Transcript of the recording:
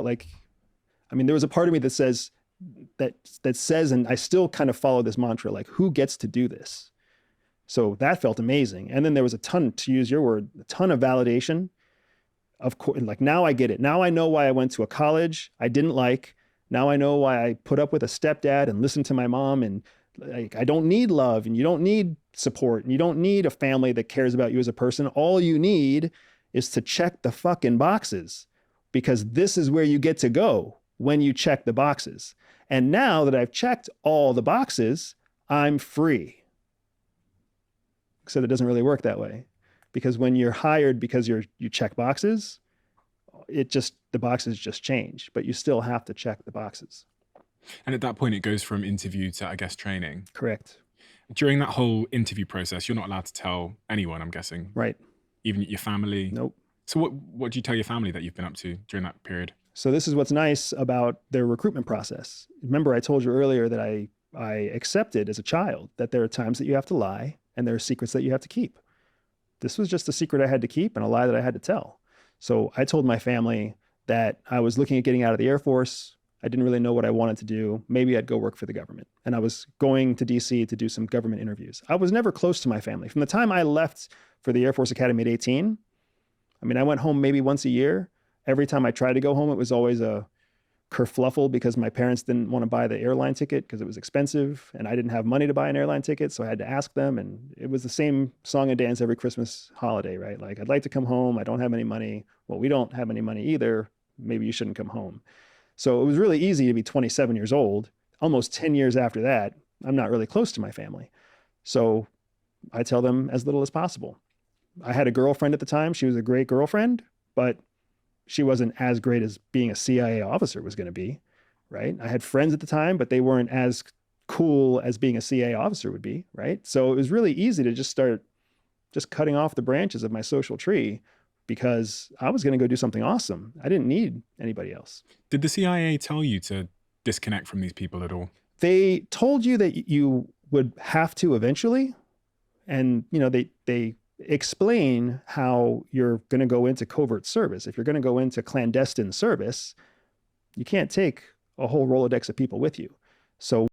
like, I mean, there was a part of me that says, and I still kind of follow this mantra, like, who gets to do this? So that felt amazing. And then there was a ton, to use your word, a ton of validation. Of course, like, now I get it. Now I know why I went to a college I didn't like. Now I know why I put up with a stepdad and listened to my mom. And like, I don't need love, and you don't need support, and you don't need a family that cares about you as a person. All you need is to check the fucking boxes, because this is where you get to go when you check the boxes. And now that I've checked all the boxes, I'm free. Except it doesn't really work that way, because when you're hired because you check boxes, the boxes just change, but you still have to check the boxes. And at that point, it goes from interview to, I guess, training. Correct. During that whole interview process, you're not allowed to tell anyone, I'm guessing. Right. Even your family? Nope. So what do you tell your family that you've been up to during that period? So this is what's nice about their recruitment process. Remember, I told you earlier that I accepted as a child that there are times that you have to lie and there are secrets that you have to keep. This was just a secret I had to keep and a lie that I had to tell. So I told my family that I was looking at getting out of the Air Force. I didn't really know what I wanted to do. Maybe I'd go work for the government. And I was going to DC to do some government interviews. I was never close to my family. From the time I left for the Air Force Academy at 18, I mean, I went home maybe once a year. Every time I tried to go home, it was always a kerfluffle, because my parents didn't want to buy the airline ticket because it was expensive, and I didn't have money to buy an airline ticket, so I had to ask them. And it was the same song and dance every Christmas holiday, right? Like, I'd like to come home. I don't have any money. Well, we don't have any money either. Maybe you shouldn't come home. So it was really easy to be 27 years old. Almost 10 years after that, I'm not really close to my family. So I tell them as little as possible. I had a girlfriend at the time. She was a great girlfriend, but she wasn't as great as being a CIA officer was going to be, right? I had friends at the time, but they weren't as cool as being a CIA officer would be, right? So it was really easy to just start just cutting off the branches of my social tree, because I was going to go do something awesome. I didn't need anybody else. Did the CIA tell you to disconnect from these people at all? They told you that you would have to eventually. And, you know, they explain how you're going to go into covert service. If you're going to go into clandestine service, you can't take a whole Rolodex of people with you. So